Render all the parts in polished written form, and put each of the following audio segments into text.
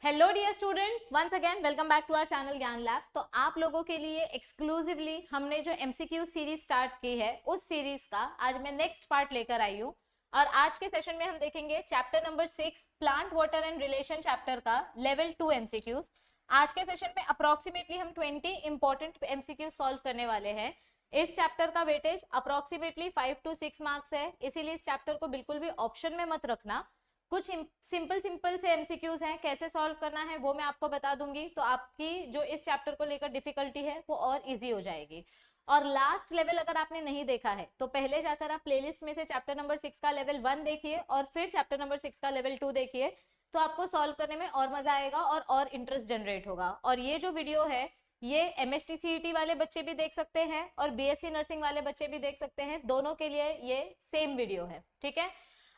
Hello dear students, once again welcome back to our channel Gyan lab. तो आप लोगों के लिए एक्सक्लूसिवली हमने जो एमसीक्यू सीरीज स्टार्ट की है उस सीरीज का आज मैं नेक्स्ट पार्ट लेकर आई हूँ। और आज के सेशन में हम देखेंगे chapter number 6 plant water and relation chapter का लेवल 2 एमसीक्यूज। आज के सेशन में अप्रोक्सीमेटली हम 20 इंपॉर्टेंट एमसीक्यू सॉल्व करने वाले हैं। इस चैप्टर का वेटेज अप्रोक्सीमेटली 5 to 6 मार्क्स है, इसीलिए इस चैप्टर को बिल्कुल भी ऑप्शन में मत रखना। कुछ सिंपल से एमसीक्यूज हैं, कैसे सॉल्व करना है वो मैं आपको बता दूंगी, तो आपकी जो इस चैप्टर को लेकर डिफिकल्टी है वो और इजी हो जाएगी। और लास्ट लेवल अगर आपने नहीं देखा है तो पहले जाकर आप प्लेलिस्ट में से चैप्टर नंबर 6 का लेवल 1 देखिए और फिर चैप्टर नंबर 6 का लेवल 2 देखिए, तो आपको सॉल्व करने में और मजा आएगा और इंटरेस्ट जनरेट होगा। और ये जो वीडियो है ये एमएसटी सीईटी वाले बच्चे भी देख सकते हैं और बीएससी नर्सिंग वाले बच्चे भी देख सकते हैं, दोनों के लिए ये सेम वीडियो है। ठीक है,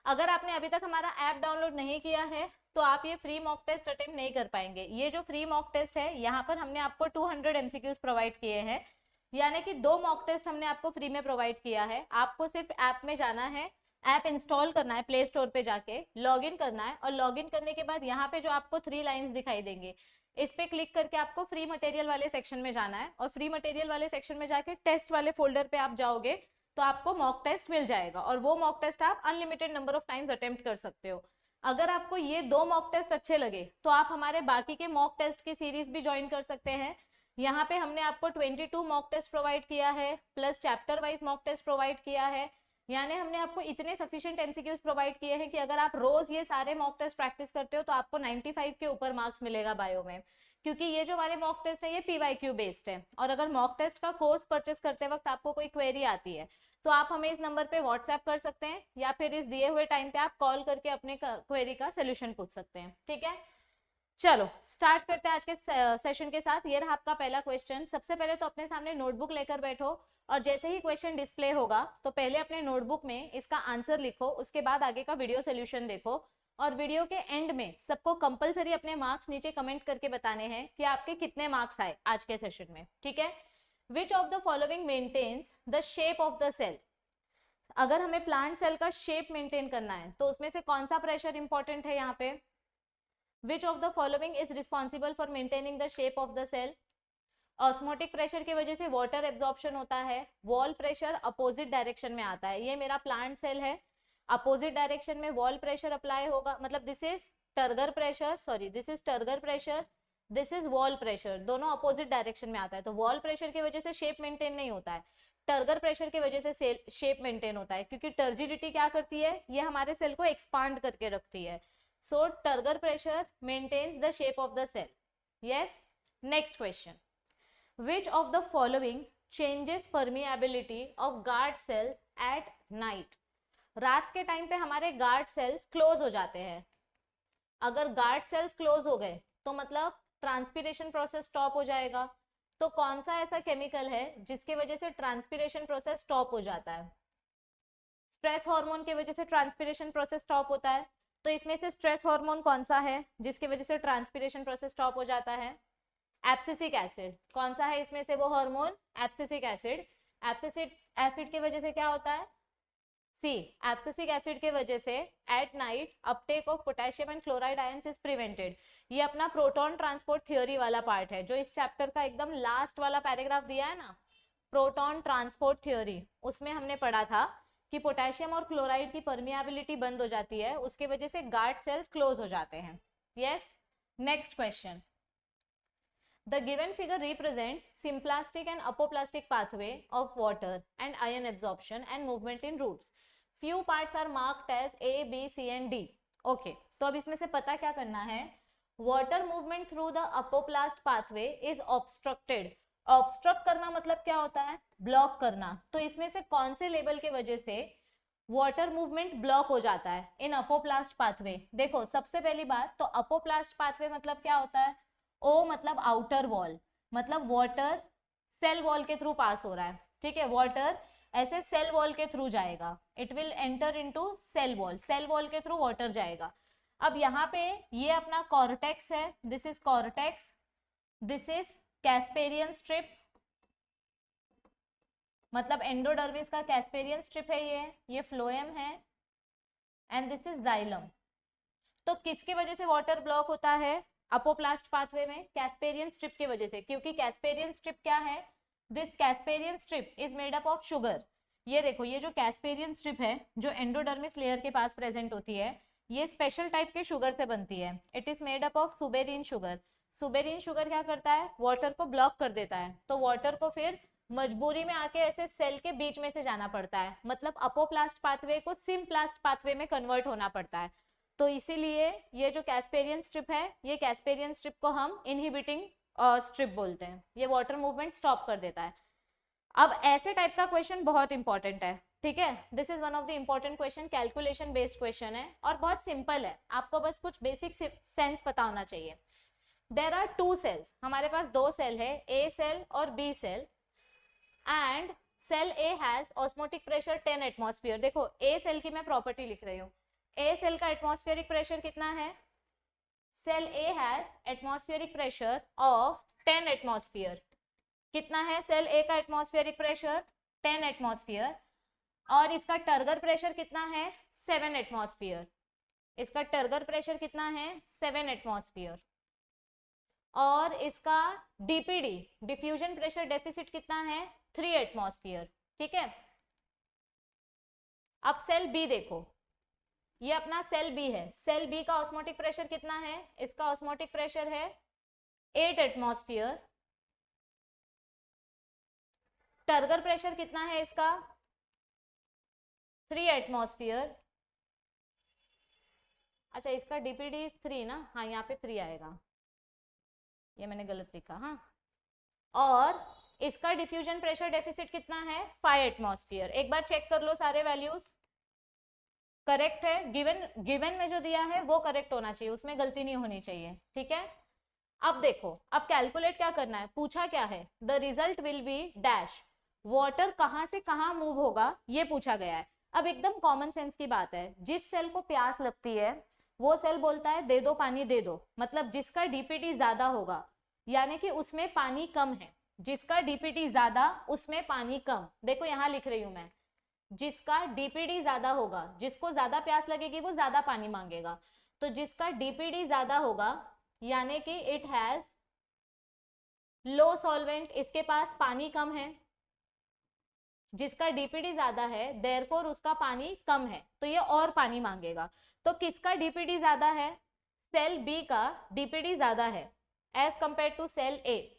अगर आपने अभी तक हमारा ऐप डाउनलोड नहीं किया है तो आप ये फ्री मॉक टेस्ट अटेम्प्ट नहीं कर पाएंगे। ये जो फ्री मॉक टेस्ट है यहाँ पर हमने आपको 200 एमसीक्यूज प्रोवाइड किए हैं, यानी कि 2 मॉक टेस्ट हमने आपको फ्री में प्रोवाइड किया है। आपको सिर्फ ऐप में जाना है, ऐप इंस्टॉल करना है, प्ले स्टोर पे जाके लॉग इन करना है और लॉग इन करने के बाद यहाँ पे जो आपको 3 लाइन्स दिखाई देंगे इस पे क्लिक करके आपको फ्री मटेरियल वाले सेक्शन में जाना है और फ्री मटेरियल वाले सेक्शन में जाके टेस्ट वाले फोल्डर पे आप जाओगे तो आपको मॉक टेस्ट मिल जाएगा और वो मॉक टेस्ट आप unlimited number of times attempt कर सकते हो। अगर आपको ये 2 मॉक टेस्ट अच्छे लगे तो आप हमारे बाकी के मॉक टेस्ट की सीरीज भी ज्वाइन कर सकते हैं। यहाँ पे हमने आपको 22 मॉक टेस्ट प्रोवाइड किया है plus chapter wise mock test provide किया है, यानी हमने आपको इतने सफिशिएंट एमसीक्यूज प्रोवाइड किए हैं कि अगर आप रोज ये सारे मॉक टेस्ट प्रैक्टिस करते हो तो आपको 95 के ऊपर मार्क्स मिलेगा बायो में, क्योंकि ये जो हमारे मॉक टेस्ट है ये पीवाईक्यू बेस्ड है। और अगर मॉक टेस्ट का कोर्स परचेस करते वक्त आपको कोई क्वेरी आती है तो आप हमें इस नंबर पे व्हाट्सएप कर सकते हैं या फिर इस दिए हुए टाइम पे आप कॉल करके अपने क्वेरी का सोल्यूशन पूछ सकते हैं। ठीक है, चलो स्टार्ट करते हैं आज के सेशन के साथ। ये रहा आपका पहला क्वेश्चन। सबसे पहले तो अपने सामने नोटबुक लेकर बैठो और जैसे ही क्वेश्चन डिस्प्ले होगा तो पहले अपने नोटबुक में इसका आंसर लिखो, उसके बाद आगे का वीडियो सोल्यूशन देखो और वीडियो के एंड में सबको कंपलसरी अपने मार्क्स नीचे कमेंट करके बताने हैं कि आपके कितने मार्क्स आए आज के सेशन में। ठीक है, which of the following maintains the shape of the cell. अगर हमें प्लांट सेल का शेप मेंटेन करना है तो उसमें से कौन सा प्रेशर इंपॉर्टेंट है यहाँ पे। Which of the following is responsible for maintaining the shape of the cell. Osmotic pressure की वजह से वाटर एब्जॉर्प्शन होता है, वॉल प्रेशर अपोजिट डायरेक्शन में आता है। ये मेरा प्लांट सेल है, अपोजिट डायरेक्शन में वॉल प्रेशर अप्लाई होगा, मतलब this is turgor pressure, sorry this is turgor pressure, this is wall pressure, दोनों अपोजिट डायरेक्शन में आता है। तो वॉल प्रेशर की वजह से शेप मेंटेन नहीं होता है, टर्गर प्रेशर की वजह से शेप मेंटेन होता है, क्योंकि टर्जिडिटी क्या करती है, ये हमारे सेल को एक्सपांड करके रखती है। So turgor pressure maintains the shape of the cell. Yes, next question. Which of the following changes permeability of guard cells at night? रात के टाइम पे हमारे गार्ड सेल्स क्लोज हो जाते हैं। अगर गार्ड सेल्स क्लोज हो गए तो मतलब ट्रांसपीरेशन प्रोसेस स्टॉप हो जाएगा। तो कौन सा ऐसा केमिकल है जिसकी वजह से ट्रांसपीरेशन प्रोसेस स्टॉप हो जाता है। स्ट्रेस हार्मोन की वजह से ट्रांसपीरेशन प्रोसेस स्टॉप होता है, तो इसमें से स्ट्रेस हार्मोन कौन सा है जिसकी वजह से ट्रांसपीरेशन प्रोसेस स्टॉप हो जाता है। Abscisic acid. कौन सा है इसमें से वो hormone, abscisic acid. Abscisic acid की वजह से क्या होता है, सी एब्सिसिक एसिड के वजह से at night Uptake of potassium and chloride ions is prevented. ये अपना प्रोटॉन ट्रांसपोर्ट थ्योरी वाला पार्ट है जो इस चैप्टर का एकदम लास्ट वाला पैराग्राफ दिया है ना, प्रोटॉन ट्रांसपोर्ट थ्योरी, उसमें हमने पढ़ा था कि पोटेशियम और क्लोराइड की परमिएबिलिटी बंद हो जाती है, उसकी वजह से गार्ड सेल्स क्लोज हो जाते हैं। Yes, next question. The given figure represents symplastic and apoplastic pathway of water and ion absorption and movement in roots. Few parts are marked as A, B, C and D. Okay, तो अब इसमें से पता क्या करना है, water movement through the apoplast pathway is obstructed. Obstruct करना मतलब क्या होता है, ब्लॉक करना। तो इसमें से कौन से लेवल के वजह से वाटर मूवमेंट ब्लॉक हो जाता है इन अपोप्लास्ट पाथवे। देखो सबसे पहली बात तो अपोप्लास्ट पाथवे मतलब क्या होता है, ओ मतलब आउटर वॉल, मतलब वाटर सेल वॉल के थ्रू पास हो रहा है। ठीक है, वाटर ऐसे सेल वॉल के थ्रू जाएगा, it will enter into cell wall, cell wall के थ्रू वाटर जाएगा। अब यहाँ पे ये अपना कॉर्टेक्स है, this is cortex, this is casparian strip, मतलब एंडोडर्मिस का कैस्पेरियन स्ट्रिप है ये फ्लोएम है एंड दिस इज जाइलम। तो किसकी वजह से वाटर ब्लॉक होता है, अपोप्लास्ट पाथवे में कैस्पेरियन स्ट्रिप की वजह से, क्योंकि कैस्पेरियन स्ट्रिप क्या है, this Casparian strip is made up of sugar. ये देखो, ये जो कैस्पेरियन स्ट्रिप है जो एंडोडर्मिस लेयर के पास प्रेजेंट होती है, ये स्पेशल टाइप के शुगर से बनती है। It is made up of suberin sugar. Suberin sugar क्या करता है, वाटर को ब्लॉक कर देता है, तो वाटर को फिर मजबूरी में आके ऐसे सेल के बीच में से जाना पड़ता है, मतलब अपोप्लास्ट पाथवे को सिम्प्लास्ट पाथवे में कन्वर्ट होना पड़ता है। तो इसीलिए ये जो कैस्पेरियन स्ट्रिप है, ये कैस्पेरियन स्ट्रिप को हम इनहिबिटिंग स्ट्रिप बोलते हैं। ये वाटर मूवमेंट स्टॉप कर देता है। अब ऐसे टाइप का क्वेश्चन बहुत इंपॉर्टेंट है, ठीक है। This is one of the important question, calculation based question है और बहुत सिंपल है, आपको बस कुछ बेसिक सेंस पता होना चाहिए। देयर आर टू सेल्स, हमारे पास दो सेल है, ए सेल और B cell, and cell A has osmotic pressure 10 atmosphere. देखो ए सेल की मैं प्रॉपर्टी लिख रही हूँ, ए सेल का एटमॉस्फेरिक प्रेशर कितना है, cell A has atmospheric pressure of 10 atmosphere. कितना है सेल ए का एटमॉस्फेरिक प्रेशर, 10 एटमॉस्फेयर, और इसका टर्गर प्रेशर कितना है, 7 एटमॉस्फेयर। इसका टर्गर प्रेशर कितना है, 7 एटमॉस्फेयर, और इसका डीपीडी डिफ्यूजन प्रेशर डेफिसिट कितना है, 3 एटमॉस्फेयर, ठीक है। अब सेल बी देखो, ये अपना सेल बी है, सेल बी का ऑस्मोटिक प्रेशर कितना है, इसका ऑस्मोटिक प्रेशर है 8 एटमॉस्फेयर, टर्गर प्रेशर कितना है इसका, 3 एटमॉस्फेयर। अच्छा इसका डीपीडी 3 ना, हाँ यहाँ पे 3 आएगा, ये मैंने गलत लिखा, हाँ। और इसका डिफ्यूजन प्रेशर डेफिसिट कितना है, 5 एटमॉस्फेयर। एक बार चेक कर लो सारे वैल्यूज करेक्ट है, गिवन में जो दिया है वो करेक्ट होना चाहिए, उसमें गलती नहीं होनी चाहिए, ठीक है। अब देखो, अब कैलकुलेट क्या करना है, पूछा क्या है, the result will be dash, water कहां से कहां मूव होगा ये पूछा गया है। अब एकदम कॉमन सेंस की बात है, जिस सेल को प्यास लगती है वो सेल बोलता है दे दो पानी दे दो, मतलब जिसका डीपीटी ज्यादा होगा यानी कि उसमें पानी कम है, जिसका डीपीटी ज्यादा उसमें पानी कम। देखो यहां लिख रही हूं मैं, जिसका डीपीडी ज्यादा होगा, जिसको ज्यादा प्यास लगेगी वो ज्यादा पानी मांगेगा, तो जिसका डीपीडी ज्यादा होगा यानी कि इट हैज लो सॉल्वेंट, इसके पास पानी कम है, जिसका डीपीडी ज्यादा है देयरफॉर उसका पानी कम है, तो ये और पानी मांगेगा। तो किसका डीपीडी ज्यादा है, सेल बी का डीपीडी ज्यादा है एज कंपेयर टू सेल ए।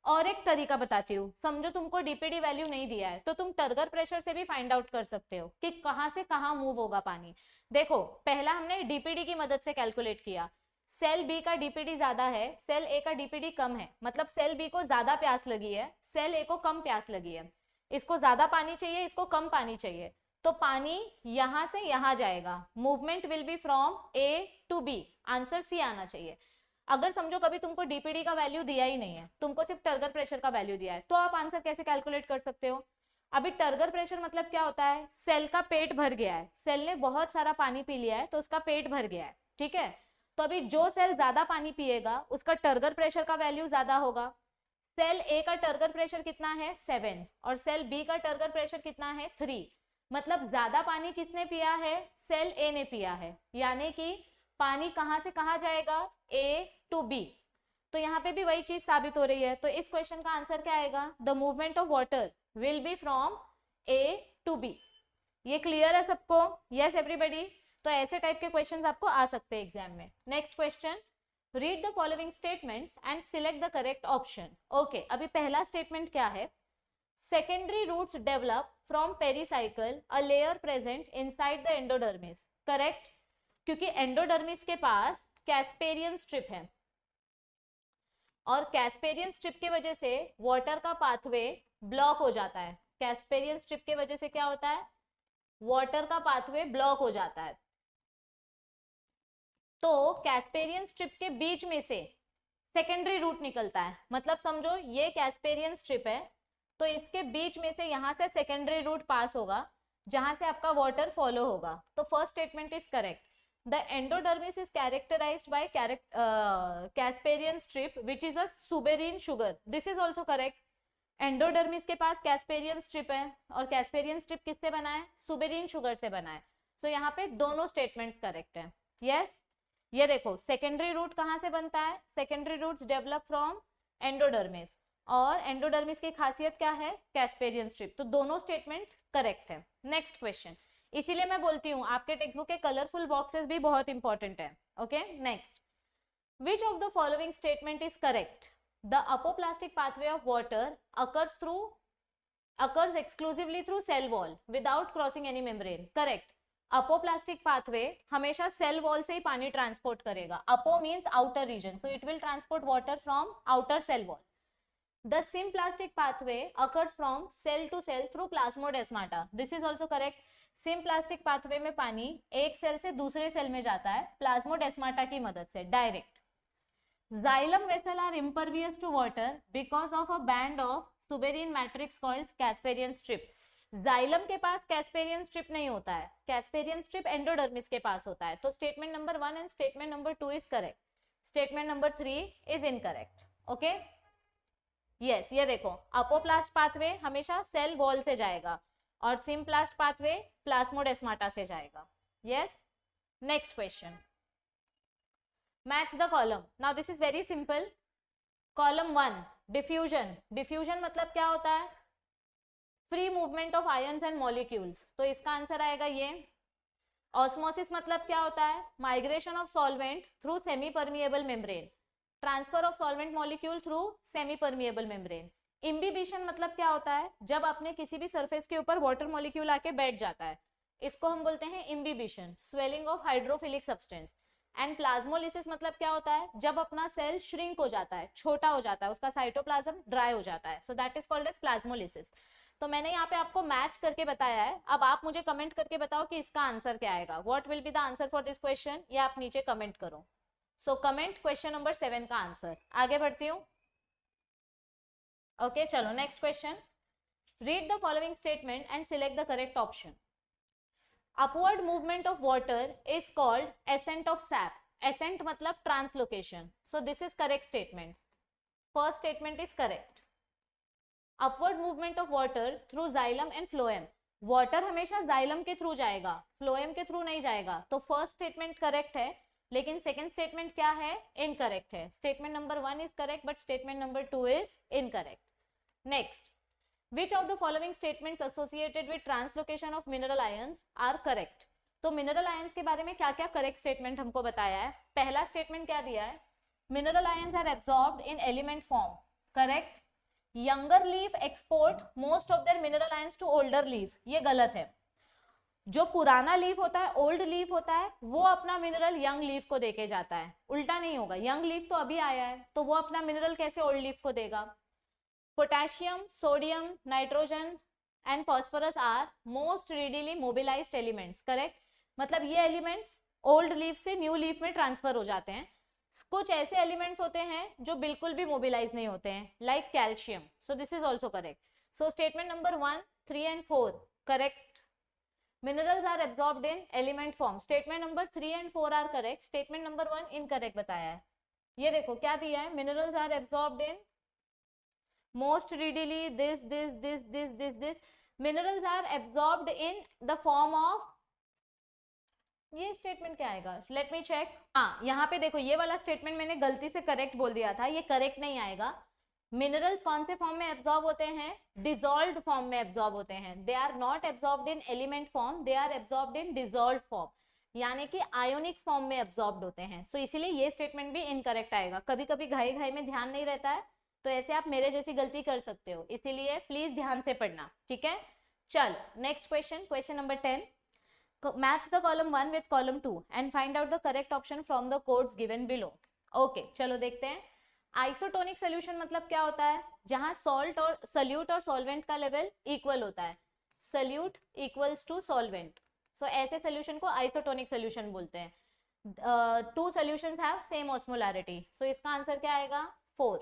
और एक तरीका बताती हूँ, समझो तुमको डीपीडी वैल्यू नहीं दिया है तो तुम टर्गर प्रेशर से भी फाइंड आउट कर सकते हो कि कहां से कहां मूव होगा पानी। देखो पहला हमने डीपीडी की मदद से कैलकुलेट किया, सेल बी का डीपीडी ज्यादा है, सेल ए का डीपीडी कम है, मतलब सेल बी को ज्यादा प्यास लगी है, सेल ए को कम प्यास लगी है, इसको ज्यादा पानी चाहिए, इसको कम पानी चाहिए, तो पानी यहां से यहां जाएगा, movement will be from A to B, answer C आना चाहिए। अगर समझो कभी तुमको डीपीडी का वैल्यू दिया ही नहीं है, तुमको सिर्फ टर्गर प्रेशर का वैल्यू दिया है, तो आप आंसर कैसे कैलकुलेट कर सकते हो। अभी टर्गर प्रेशर मतलब क्या होता है, सेल का पेट भर गया है, सेल ने बहुत सारा पानी पी लिया है तो उसका पेट भर गया है, ठीक है। तो अभी जो सेल ज्यादा पानी पिएगा उसका टर्गर प्रेशर का वैल्यू ज्यादा होगा। सेल ए का टर्गर प्रेशर कितना है, 7, और सेल बी का टर्गर प्रेशर कितना है, 3, मतलब ज्यादा पानी किसने पिया है, सेल ए ने पिया है, यानी कि पानी कहां से कहां जाएगा, ए टू बी। तो यहाँ पे भी वही चीज साबित हो रही है, तो इस क्वेश्चन का आंसर क्या आएगा, the movement of water will be from A to B. ये क्लियर है सबको, यस एवरीबडी। तो ऐसे टाइप के क्वेश्चंस आपको आ सकते हैं एग्जाम में। Next question, read the following statements and select the correct option. Okay, अभी पहला स्टेटमेंट क्या है, secondary roots develop from pericycle, a layer present inside the endodermis. Correct, क्योंकि एंडोडर्मिस के पास कैस्पेरियन स्ट्रिप है और कैस्पेरियन स्ट्रिप की वजह से वाटर का पाथवे ब्लॉक हो जाता है। कैस्पेरियन स्ट्रिप की वजह से क्या होता है, वाटर का पाथवे ब्लॉक हो जाता है। तो कैस्पेरियन स्ट्रिप के बीच में से सेकेंडरी रूट निकलता है, मतलब समझो ये कैस्पेरियन स्ट्रिप है तो इसके बीच में से यहां से सेकेंडरी रूट पास होगा जहां से आपका वाटर फॉलो होगा। तो first statement is correct, the endodermis is characterized by casparian strip which is a suberin sugar. This is also correct. Endodermis के पास कैस्पेरियन स्ट्रिप है और कैस्पेरियन स्ट्रिप किससे बना है, सुबेरिन शुगर से बना है। तो यहाँ पे दोनों स्टेटमेंट्स करेक्ट है। यस, ये देखो सेकेंडरी रूट कहाँ से बनता है, secondary roots develop from endodermis, और एंडोडर्मिस की खासियत क्या है, कैस्पेरियन स्ट्रिप। तो दोनों स्टेटमेंट करेक्ट है। नेक्स्ट क्वेश्चन, इसीलिए मैं बोलती हूँ आपके टेक्स्ट बुक के कलरफुल बॉक्सेस भी बहुत इंपॉर्टेंट है। Okay, next, which of the following statement is correct? The apoplastic pathway of water occurs exclusively through cell wall without crossing any membrane. Correct. Apoplastic pathway हमेशा cell wall से ही पानी transport करेगा. Apo means outer region, so it will transport water from outer cell wall. The symplastic pathway occurs from cell to cell through plasmodesmata. This is also correct. Symplastic pathway में पानी एक cell से दूसरे cell में जाता है plasmodesmata की मदद से direct. Xylem vessel are impervious to water because of a band of suberin matrix called Casparian strip. Xylem के पास Casparian strip नहीं होता है, Casparian strip एंडोडर्मिस के पास होता है. तो statement number 1 and statement number 2 is correct. Statement number 3 is incorrect. Okay, yes, ये देखो अपोप्लास्ट पाथवे हमेशा सेल वॉल से जाएगा और सिम्प्लास्ट पाथवे प्लाज्मोडेस्माटा से जाएगा. Yes, next question, match the column. Now this is very simple. Column 1 diffusion. Diffusion मतलब क्या होता है, free movement of ions and molecules. तो इसका आंसर आएगा ये. ऑस्मोसिस मतलब क्या होता है, migration of solvent through semi permeable membrane. Transfer of solvent molecule through semi permeable membrane. Imbibition मतलब क्या होता है, जब अपने किसी भी सरफेस के ऊपर वाटर मॉलिक्यूल आके बैठ जाता है, इसको हम बोलते हैं imbibition. Swelling of hydrophilic substance. And plasmolysis मतलब क्या होता है, जब अपना सेल श्रिंक हो जाता है, छोटा हो जाता है, उसका साइटोप्लाज्म ड्राई हो जाता है. So that is called as plasmolysis. तो मैंने यहाँ पे आपको मैच करके बताया है. अब आप मुझे कमेंट करके बताओ कि इसका आंसर क्या आएगा. What will be the answer for this question, ये आप नीचे कमेंट करो. सो कमेंट क्वेश्चन नंबर 7 का आंसर. आगे बढ़ती हूँ. ओके, चलो next question. Read the following statement and select the correct option. Upward movement of water is called ascent of sap. Ascent मतलब translocation. So this is correct statement. First statement is correct. Upward movement of water through xylem and phloem. Water हमेशा xylem के through जाएगा, phloem के through नहीं जाएगा. तो first statement correct है, लेकिन सेकंड स्टेटमेंट क्या है, इनकरेक्ट है. Statement number 1 is correct but statement number 2 is incorrect. Next, which of the following statements associated with translocation of mineral ions are correct. तो मिनरल आयंस के बारे में क्या क्या करेक्ट स्टेटमेंट हमको बताया है. पहला स्टेटमेंट क्या दिया है, mineral ions are absorbed in element form. Correct. Younger leaf export most of their mineral ions to older leaf. ये गलत है. जो पुराना लीफ होता है, ओल्ड लीफ होता है, वो अपना मिनरल यंग लीफ को देके जाता है. उल्टा नहीं होगा. यंग लीफ तो अभी आया है, तो वो अपना मिनरल कैसे ओल्ड लीफ को देगा. Potassium, sodium, nitrogen and phosphorus are most readily mobilised elements. Correct. मतलब ये एलिमेंट्स ओल्ड लीफ से न्यू लीफ में ट्रांसफर हो जाते हैं. कुछ ऐसे एलिमेंट्स होते हैं जो बिल्कुल भी मोबिलाइज नहीं होते हैं, like calcium. So this is also correct. So statement number 1, 3 and 4 correct. Minerals are absorbed in element form. Statement number 3 and 4 are correct. Statement number 1 incorrect बताया है. ये देखो क्या दिया है, minerals are absorbed in most readily this. Minerals are absorbed in the form of, ये statement क्या आएगा, लेट मी चेक. हाँ, यहाँ पे देखो ये वाला स्टेटमेंट मैंने गलती से करेक्ट बोल दिया था, ये करेक्ट नहीं आएगा. मिनरल्स कौन से फॉर्म में एब्सॉर्ब होते हैं, डिसॉल्व्ड फॉर्म में एब्सॉर्ब होते हैं. They are not absorbed in element form, they are absorbed in dissolved form, यानी कि आयोनिक फॉर्म में एब्सॉर्ब्ड होते हैं. सो इसीलिए ये स्टेटमेंट भी इनकरेक्ट आएगा. कभी कभी घाई घाई में ध्यान नहीं रहता है, तो ऐसे आप मेरे जैसी गलती कर सकते हो, इसीलिए प्लीज ध्यान से पढ़ना. ठीक है, चलो next question. Question number 10. Match the column 1 with column 2 and find out the correct option from the codes given below. Okay, चलो देखते हैं. आइसोटोनिक सोल्यूशन मतलब क्या होता है, जहां सॉल्ट और सल्यूट और सॉल्वेंट का लेवल इक्वल होता है. Solute equals to solvent. So ऐसे सोल्यूशन को आइसोटोनिक सोल्यूशन बोलते हैं. 2 solutions have same osmolarity. So इसका आंसर क्या आएगा, 4.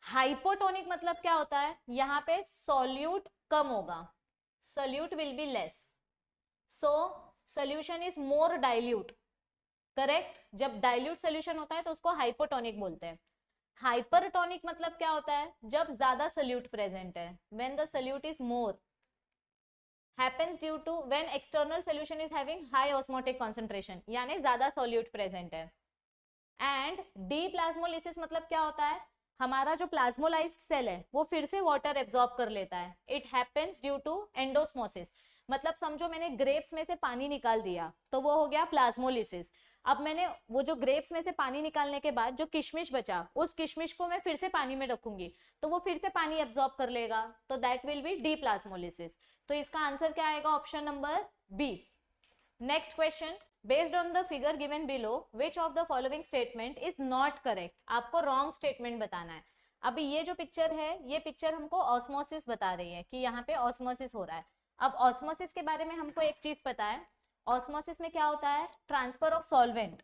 हाइपोटोनिक मतलब क्या होता है, यहाँ पे सॉल्यूट कम होगा, solute will be less, so solution is more dilute. Correct. जब डाइल्यूट सॉल्यूशन होता है तो उसको हाइपोटोनिक बोलते हैं. हाइपरटोनिक मतलब क्या होता है, जब ज्यादा सॉल्यूट प्रेजेंट है, when the solute is more. happens due to when external solution is having high osmotic concentration, यानी ज्यादा solute present है. एंड डीप्लाज्मोलिसिस मतलब क्या होता है, हमारा जो प्लाज्मोलाइज्ड सेल है वो फिर से वाटर एब्जॉर्ब कर लेता है. It happens due to endosmosis, मतलब समझो मैंने ग्रेप्स में से पानी निकाल दिया तो वो हो गया प्लाज्मोलिसिस. अब मैंने वो जो ग्रेप्स में से पानी निकालने के बाद जो किशमिश बचा, उस किशमिश को मैं फिर से पानी में रखूंगी तो वो फिर से पानी एब्जॉर्ब कर लेगा, तो दैट विल बी डीप्लाज्मोलिसिस. तो इसका आंसर क्या आएगा, option number B. Next question, based on the figure given below which of the following statement is not correct. आपको wrong statement बताना है. अभी ये जो पिक्चर है, ये पिक्चर हमको ऑस्मोसिस बता रही है कि यहाँ पे ऑस्मोसिस हो रहा है. अब ऑस्मोसिस के बारे में हमको एक चीज पता है, ऑस्मोसिस में क्या होता है, transfer of solvent,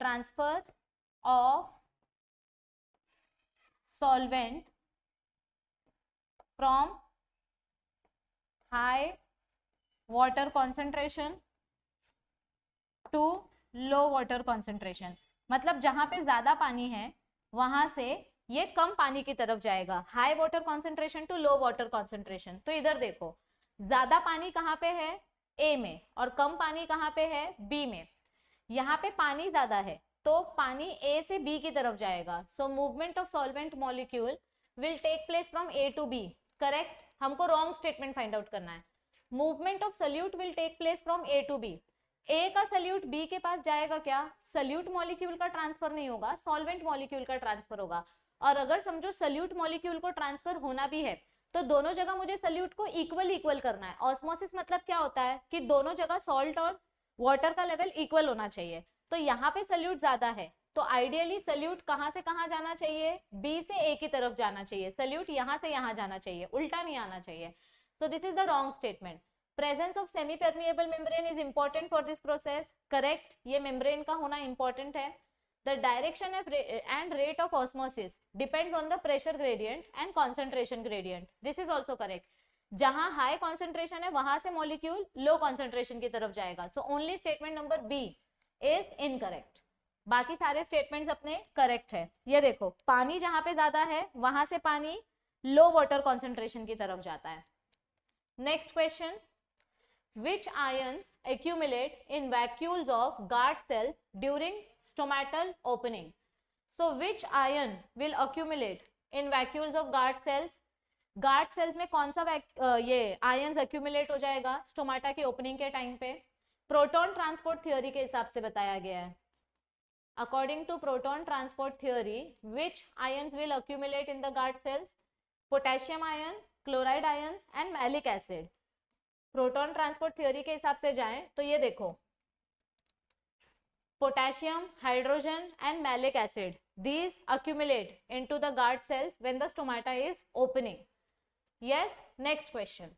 transfer of solvent from high water concentration to low water concentration. मतलब जहां पे ज्यादा पानी है वहां से ये कम पानी की तरफ जाएगा, high water concentration to low water concentration. तो इधर देखो, ज्यादा पानी कहाँ पे है, ए में, और कम पानी कहाँ पे है, बी में. यहाँ पे पानी ज्यादा है तो पानी ए से बी की तरफ जाएगा. So movement of solvent molecule will take place from A to B. Correct. हमको रॉन्ग स्टेटमेंट फाइंड आउट करना है. Movement of solute will take place from A to B. A का सल्यूट बी के पास जाएगा क्या, सल्यूट मॉलिक्यूल का transfer नहीं होगा, सॉल्वेंट मॉलिक्यूल का ट्रांसफर होगा. और अगर समझो सल्यूट मॉलिक्यूल को ट्रांसफर होना भी है तो दोनों जगह मुझे सल्यूट को इक्वल इक्वल करना है. ऑस्मोसिस मतलब क्या होता है कि दोनों जगह सॉल्ट और वाटर का लेवल इक्वल होना चाहिए. तो यहाँ पे सल्यूट ज्यादा है तो आइडियली सल्यूट कहाँ से कहाँ जाना चाहिए, बी से ए की तरफ जाना चाहिए. सल्यूट यहाँ से यहाँ जाना चाहिए, उल्टा नहीं आना चाहिए. So this is the wrong statement. Presence of semi-permeable membrane is important for this process. Correct. ये membrane का होना important है. The direction of and rate of osmosis depends on the pressure gradient and concentration gradient. This is also correct. जहाँ high concentration है वहां से molecule low concentration की तरफ जाएगा. So only statement number B is incorrect. बाकी सारे statements अपने correct है. ये देखो, पानी जहाँ पे ज्यादा है वहां से पानी low water concentration की तरफ जाता है. Next question, which ions accumulate in vacuoles of guard cells during stomatal opening? So which ion will accumulate in vacuoles of guard cells? guard cells में कौन सा ये ions accumulate हो जाएगा स्टोमाटा की ओपनिंग के टाइम पे? प्रोटॉन ट्रांसपोर्ट थ्योरी के हिसाब से बताया गया है. According to proton transport theory, which ions will accumulate in the guard cells? Potassium ion, chloride ions and malic acid. Proton transport theory के हिसाब से जाएं तो ये देखो, potassium, hydrogen and malic acid, these accumulate into the guard cells when the stomata is opening. Yes. Next question,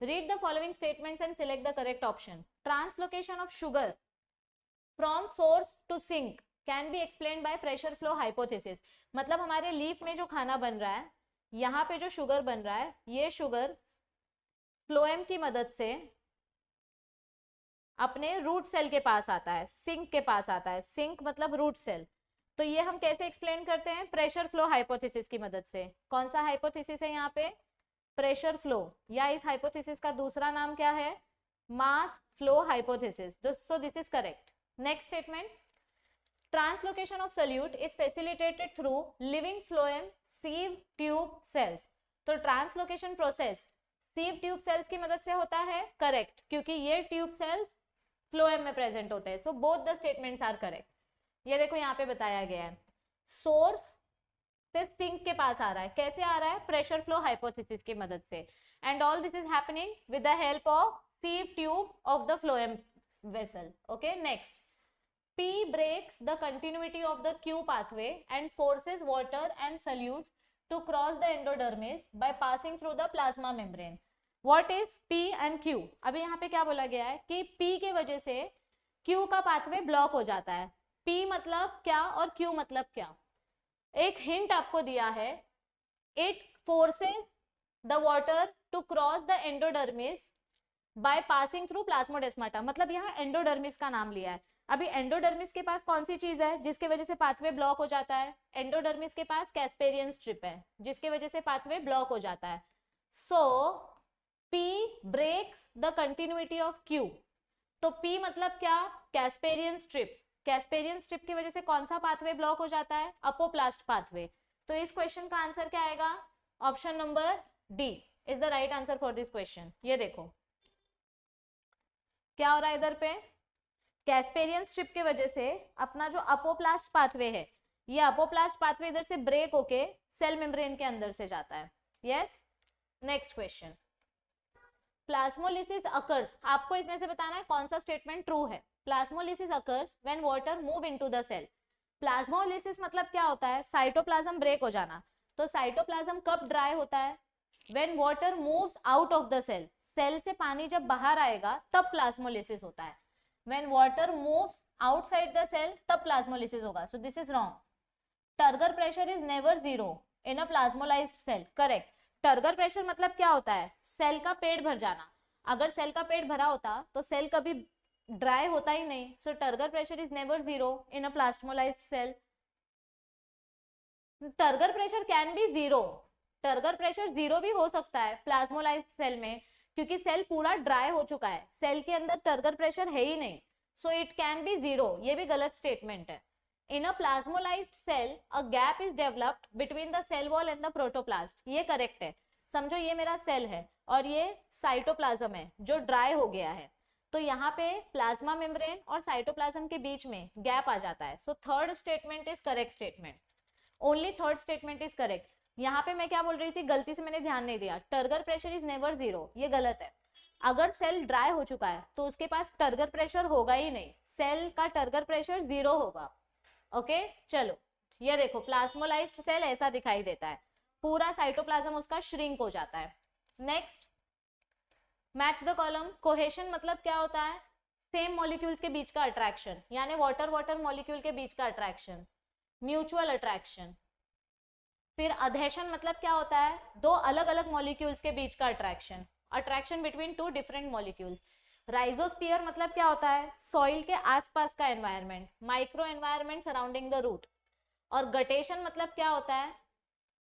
read the following statements and select the correct option. Translocation of sugar from source to sink can be explained by pressure flow hypothesis. मतलब हमारे leaf में जो खाना बन रहा है, यहाँ पे जो शुगर बन रहा है, ये शुगर फ्लोएम की मदद से अपने रूट सेल के पास आता है, सिंक के पास आता है. सिंक मतलब रूट सेल. तो ये हम कैसे एक्सप्लेन करते हैं, प्रेशर फ्लो हाइपोथेसिस की मदद से. कौन सा हाइपोथेसिस है यहाँ पे, प्रेशर फ्लो, या इस हाइपोथेसिस का दूसरा नाम क्या है, mass flow hypothesis. So this is correct. Next statement, translocation of solute is facilitated through living phloem sieve tube cells. तो translocation process sieve tube cells की मदद से होता है. करेक्ट, क्योंकि ये ट्यूब सेल्स फ्लोएम में प्रेजेंट होते हैं. So both the statements are correct. ये देखो यहाँ पे बताया गया है, सोर्स से सिंक के पास आ रहा है. कैसे आ रहा है, प्रेशर फ्लो हाइपोथेसिस की मदद से. And all this is happening with the help of sieve tube of the phloem vessel. Okay. Next, P breaks the continuity of the Q pathway and forces water and solutes to cross the endodermis by passing through the plasma membrane. What is P and Q? अभी यहाँ पे क्या बोला गया है कि P के वजह से Q का पाथवे ब्लॉक हो जाता है. P मतलब क्या और Q मतलब क्या? एक हिंट आपको दिया है, it forces the water to cross the endodermis by passing through plasmodesmata. मतलब यहाँ एंडोडर्मिस का नाम लिया है. अभी एंडोडर्मिस के पास कौन सी चीज है जिसके वजह से पाथवे ब्लॉक हो जाता है? एंडोडर्मिस के पास कैस्पेरियन स्ट्रिप है जिसके वजह से पाथवे ब्लॉक हो जाता है. सो P breaks the continuity of Q. तो P मतलब क्या? Casparian strip. कैस्पेरियन स्ट्रिप की वजह से कौन सा पाथवे ब्लॉक हो जाता है? Apoplast pathway. तो इस क्वेश्चन का आंसर क्या आएगा? Option number D is the right answer for this question. ये देखो क्या हो रहा है इधर पे, कैस्पेरियन स्ट्रिप के वजह से अपना जो अपोप्लास्ट पाथवे है, ये अपोप्लास्ट पाथवे इधर से ब्रेक होके सेल मेम्ब्रेन के अंदर से जाता है। Yes, next question, plasmolysis occurs. आपको इसमें से बताना है कौन सा स्टेटमेंट ट्रू है। Plasmolysis occurs when water move into the cell. Plasmolysis मतलब क्या होता है? साइटोप्लाज्म ब्रेक हो जाना। तो साइटोप्लाज्म कब ड्राई होता है? When water moves out of the cell. Cell से पानी जब बाहर आएगा तब प्लाज्मोलिसिस होता है। When water moves outside the cell तब प्लाज्मोलिसिस होगा। So this is wrong. Turgor pressure is never zero in a plasmolysed cell. Correct. Turgor pressure मतलब क्या होता है? सेल का पेट भर जाना। अगर सेल का पेट भरा होता तो सेल कभी ड्राई होता ही नहीं। So turgor pressure is never zero in a plasmolysed cell. Turgor pressure can be zero. Turgor pressure zero भी हो सकता है प्लाज्मोलाइज्ड सेल में, क्योंकि सेल पूरा ड्राई हो चुका है, सेल के अंदर टर्गर प्रेशर है ही नहीं। So it can be zero. ये भी गलत स्टेटमेंट है। In a plasmolysed cell a gap is developed between the cell wall and the protoplast. ये करेक्ट है। समझो ये मेरा सेल है और ये साइटोप्लाज्म है जो ड्राई हो गया है, तो यहाँ पे प्लाज्मा मेम्ब्रेन और साइटोप्लाज्म के बीच में गैप आ जाता है। So third statement is correct statement. Only third statement is correct. यहाँ पे मैं क्या बोल रही थी, गलती से मैंने ध्यान नहीं दिया। Turgor pressure is never zero, ये गलत है। अगर सेल ड्राई हो चुका है तो उसके पास टर्गर प्रेशर होगा ही नहीं, सेल का टर्गर प्रेशर जीरो होगा। ओके चलो, ये देखो प्लाज्मोलाइज्ड सेल ऐसा दिखाई देता है, पूरा साइटोप्लाज्म उसका श्रिंक हो जाता है। Next, match the column. Cohesion मतलब क्या होता है? सेम मॉलिक्यूल्स के बीच का अट्रैक्शन, यानी वाटर वाटर मॉलिक्यूल के बीच का अट्रैक्शन, म्यूचुअल अट्रैक्शन। फिर अधेशन मतलब क्या होता है? दो अलग अलग मॉलिक्यूल्स के बीच का attraction, attraction between two different molecules. Rhizosphere मतलब क्या होता है? सॉइल के आसपास का environment, micro environment surrounding the root. और गटेशन मतलब क्या होता है?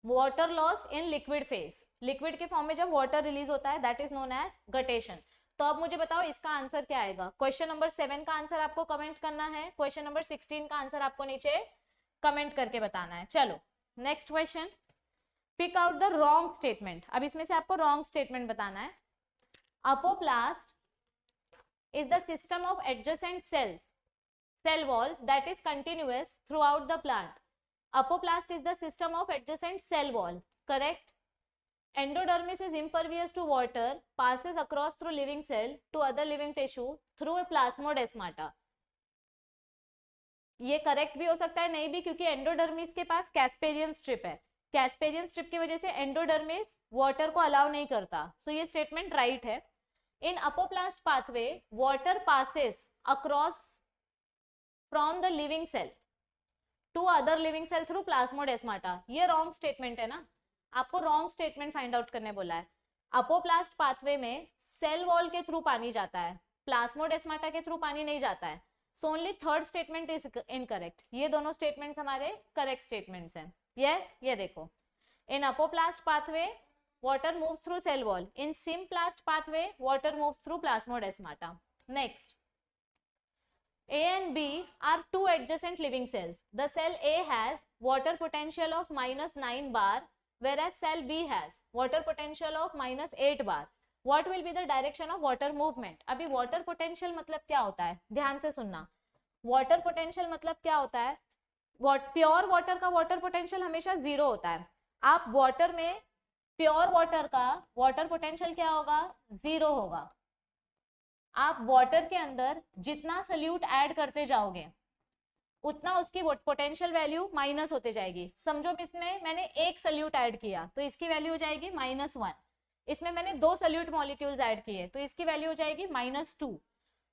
Water loss in liquid phase, liquid के फॉर्म में जब वाटर रिलीज होता है, that is known as guttation. तो अब मुझे बताओ इसका आंसर क्या आएगा। क्वेश्चन नंबर 7 का आंसर आपको कमेंट करना है, क्वेश्चन नंबर 16 का आंसर आपको नीचे कमेंट करके बताना है। चलो next question, pick out the wrong statement. अब इसमें से आपको रॉन्ग स्टेटमेंट बताना है। Apoplast is the system of adjacent cells, cell walls that is continuous throughout the plant. Apoplast is the system of adjacent cell wall. Correct. Endodermis is impervious to water, passes across through living cell to other living tissue through a plasmodesmata. ये correct भी हो सकता है, नहीं भी, क्योंकि endodermis के पास कैस्पेरियन स्ट्रिप है। कैस्पेरियन स्ट्रिप की वजह से एंडोडर्मिस वाटर को अलाउ नहीं करता। सो ये स्टेटमेंट राइट है। In apoplast pathway, water passes across from the living cell to other living cell through plasmodesmata. ये wrong statement है ना, आपको wrong statement find out करने बोला है। अपोप्लास्ट पाथवे में सेल वॉल के थ्रू पानी जाता है, प्लाज्मोडेस्माटा के थ्रू पानी नहीं जाता है। So only third statement is incorrect. ये दोनों स्टेटमेंट्स हमारे करेक्ट स्टेटमेंट्स हैं। यस, ये देखो, in apoplast pathway water moves through cell wall, in symplast pathway water moves through plasmodesmata. Next, A and B are two adjacent living cells. The cell A has water potential of -9 bar, whereas cell B has water potential of -8 bar. What will be the direction of water movement? अभी water potential मतलब क्या होता है, ध्यान से सुनना। water potential मतलब क्या होता है? प्योर वाटर का वाटर पोटेंशियल हमेशा जीरो होता है। आप वाटर में, प्योर वाटर का वाटर पोटेंशियल क्या होगा? जीरो होगा। आप वाटर के अंदर जितना सल्यूट ऐड करते जाओगे उतना उसकी पोटेंशियल वैल्यू माइनस होते जाएगी। समझो इसमें मैंने एक सल्यूट ऐड किया तो इसकी वैल्यू हो जाएगी -1। इसमें मैंने 2 सल्यूट मॉलिक्यूल्स ऐड किए तो इसकी वैल्यू हो जाएगी -2।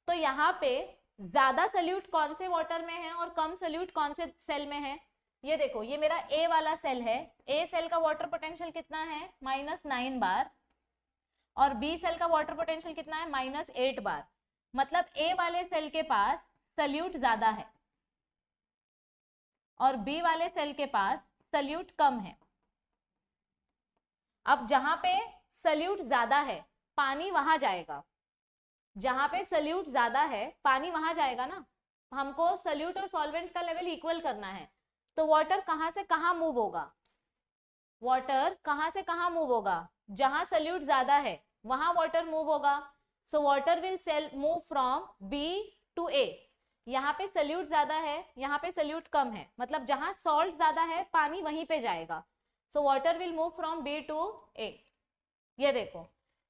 तो यहाँ पे ज्यादा सल्यूट कौन से वाटर में है और कम सल्यूट कौन से सेल में है? ये देखो, ये मेरा ए वाला सेल है, ए सेल का वाटर पोटेंशियल कितना है? -9 बार, और बी सेल का वाटर पोटेंशियल कितना है? -8 बार। मतलब ए वाले सेल के पास सल्यूट ज्यादा है और बी वाले सेल के पास सल्यूट कम है। अब जहां पे सल्यूट ज्यादा है पानी वहां जाएगा, जहां पे सल्यूट ज्यादा है पानी वहां जाएगा ना, हमको सल्यूट और सॉल्वेंट का लेवल इक्वल करना है। तो वाटर कहां से कहां मूव होगा, वाटर कहां से कहां मूव होगा, जहां सल्यूट ज्यादा है वहां वाटर मूव होगा। So water will move from B to A. यहाँ पे सल्यूट ज्यादा है, यहाँ पे सल्यूट कम है, मतलब जहां सॉल्ट ज्यादा है पानी वहीं पे जाएगा। So water will move from B to A. ये देखो,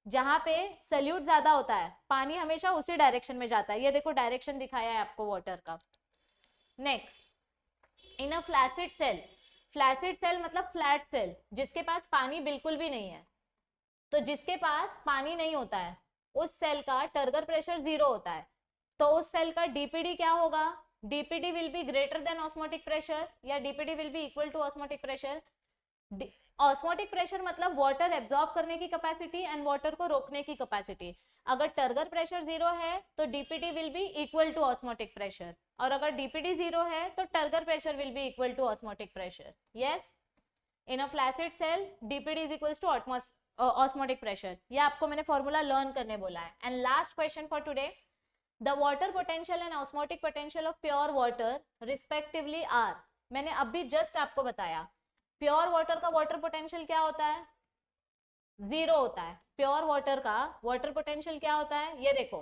जहां पे सल्यूट ज्यादा होता है पानी हमेशा उसी डायरेक्शन में जाता है। ये देखो डायरेक्शन दिखाया है आपको वाटर का। Next, in a flaccid cell, flaccid cell मतलब फ्लैट सेल, जिसके पास पानी बिल्कुल भी नहीं है। तो जिसके पास पानी नहीं होता है उस सेल का टर्गर प्रेशर 0 होता है। तो उस सेल का डीपीडी क्या होगा, DPD will be greater than osmotic pressure या DPD will be equal to osmotic pressure. Osmotic pressure मतलब वाटर एब्जॉर्ब करने की कैपेसिटी एंड वाटर को रोकने की कैपेसिटी। अगर टर्गर प्रेशर 0 है तो DPD will be equal to osmotic pressure, और अगर डीपीडी 0 है तो turgor pressure will be equal to osmotic pressure. Yes, in a flaccid cell DPD is equals to osmotic pressure. ये आपको मैंने फॉर्मूला लर्न करने बोला है। And last question for today, the water potential and osmotic potential of pure water respectively are. मैंने अभी just आपको बताया प्योर वाटर का वाटर पोटेंशियल क्या होता है, 0 होता है। प्योर वाटर का वाटर पोटेंशियल क्या होता है, ये देखो,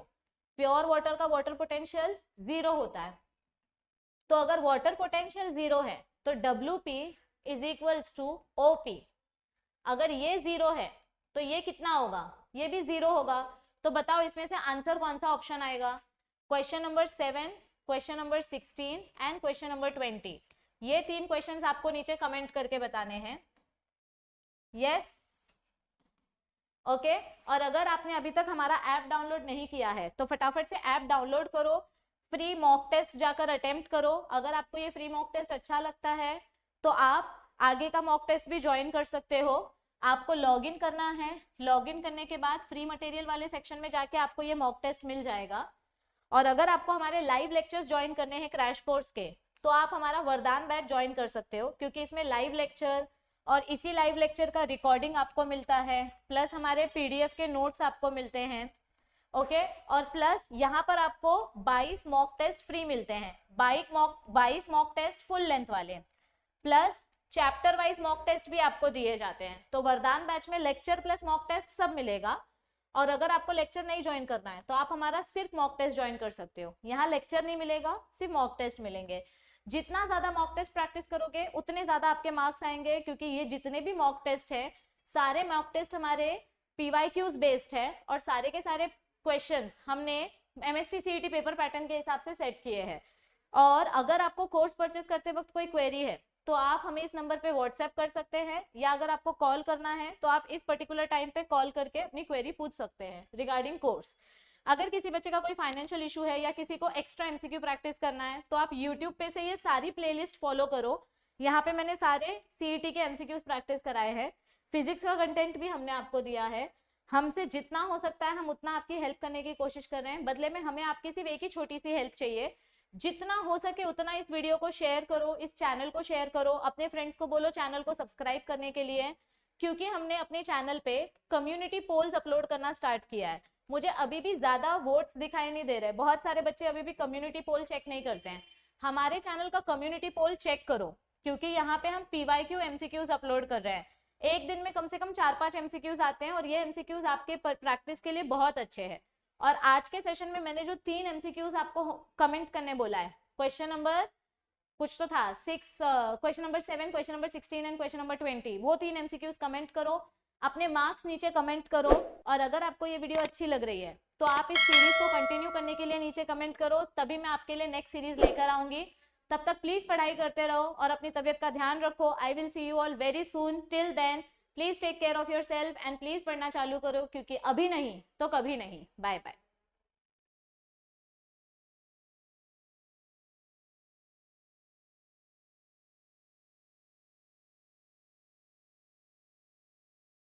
प्योर वाटर का वाटर पोटेंशियल 0 होता है। तो अगर वाटर पोटेंशियल 0 है तो WP is equals to OP। अगर ये 0 है तो ये कितना होगा, ये भी 0 होगा। तो बताओ इसमें से आंसर कौन सा ऑप्शन आएगा। Question number 7, question number 16 and question number 20। ये 3 क्वेश्चंस आपको नीचे कमेंट करके बताने हैं। Yes, okay. और अगर आपने अभी तक हमारा ऐप डाउनलोड नहीं किया है तो फटाफट से ऐप डाउनलोड करो, फ्री मॉक टेस्ट जाकर अटेम्प्ट करो। अगर आपको ये फ्री मॉक टेस्ट अच्छा लगता है तो आप आगे का मॉक टेस्ट भी ज्वाइन कर सकते हो। आपको लॉगिन करना है, लॉगिन करने के बाद फ्री मटेरियल वाले सेक्शन में जाके आपको ये मॉक टेस्ट मिल जाएगा। और अगर आपको हमारे लाइव लेक्चर्स ज्वाइन करने हैं क्रैश कोर्स के, तो आप हमारा वरदान बैच ज्वाइन कर सकते हो, क्योंकि इसमें लाइव लेक्चर और इसी लाइव लेक्चर का रिकॉर्डिंग आपको मिलता है, प्लस हमारे PDF के नोट्स आपको मिलते हैं। ओके, और प्लस यहाँ पर आपको 22 मॉक टेस्ट फ्री मिलते हैं, 22 मॉक टेस्ट फुल लेंथ वाले, plus chapter wise mock test भी आपको दिए जाते हैं। तो वरदान बैच में लेक्चर प्लस मॉक टेस्ट सब मिलेगा। और अगर आपको लेक्चर नहीं ज्वाइन करना है तो आप हमारा सिर्फ मॉक टेस्ट ज्वाइन कर सकते हो। यहाँ लेक्चर नहीं मिलेगा, सिर्फ मॉक टेस्ट मिलेंगे। जितना ज्यादा मॉक टेस्ट प्रैक्टिस करोगे उतने ज्यादा आपके मार्क्स आएंगे, क्योंकि ये जितने भी मॉक टेस्ट है सारे मॉक टेस्ट हमारे PYQs बेस्ड है, और सारे के सारे क्वेश्चंस हमने MST CET पेपर पैटर्न के हिसाब से सेट किए हैं। और अगर आपको कोर्स परचेस करते वक्त कोई क्वेरी है तो आप हमें इस नंबर पे व्हाट्सएप कर सकते हैं, या अगर आपको कॉल करना है तो आप इस पर्टिकुलर टाइम पे कॉल करके अपनी क्वेरी पूछ सकते हैं रिगार्डिंग कोर्स। अगर किसी बच्चे का कोई फाइनेंशियल इशू है या किसी को एक्स्ट्रा MCQ प्रैक्टिस करना है तो आप यूट्यूब पे से ये सारी प्लेलिस्ट फॉलो करो। यहाँ पे मैंने सारे CET के MCQs प्रैक्टिस कराए हैं, फिजिक्स का कंटेंट भी हमने आपको दिया है। हमसे जितना हो सकता है हम उतना आपकी हेल्प करने की कोशिश कर रहे हैं, बदले में हमें आपकी सिर्फ एक ही छोटी सी हेल्प चाहिए। जितना हो सके उतना इस वीडियो को शेयर करो, इस चैनल को शेयर करो, अपने फ्रेंड्स को बोलो चैनल को सब्सक्राइब करने के लिए, क्योंकि हमने अपने चैनल पे कम्युनिटी पोल्स अपलोड करना स्टार्ट किया है। मुझे अभी भी ज्यादा वोट्स दिखाई नहीं दे रहे, बहुत सारे बच्चे अभी भी कम्युनिटी पोल चेक नहीं करते हैं। हमारे चैनल का कम्युनिटी पोल चेक करो, क्योंकि यहाँ पे हम PYQ MCQs अपलोड कर रहे हैं। एक दिन में कम से कम 4-5 MCQs आते हैं, और ये MCQs आपके प्रैक्टिस के लिए बहुत अच्छे हैं। और आज के सेशन में मैंने जो 3 MCQs आपको कमेंट करने बोला है, क्वेश्चन नंबर कुछ तो था 6, question number 7, question number 16 and question number 20, वो 3 MCQs कमेंट करो, अपने मार्क्स नीचे कमेंट करो। और अगर आपको ये वीडियो अच्छी लग रही है तो आप इस सीरीज को कंटिन्यू करने के लिए नीचे कमेंट करो, तभी मैं आपके लिए नेक्स्ट सीरीज लेकर आऊंगी। तब तक प्लीज पढ़ाई करते रहो और अपनी तबियत का ध्यान रखो। I will see you all very soon. Till then please take care of yourself and please पढ़ना चालू करो, क्योंकि अभी नहीं तो कभी नहीं। Bye bye.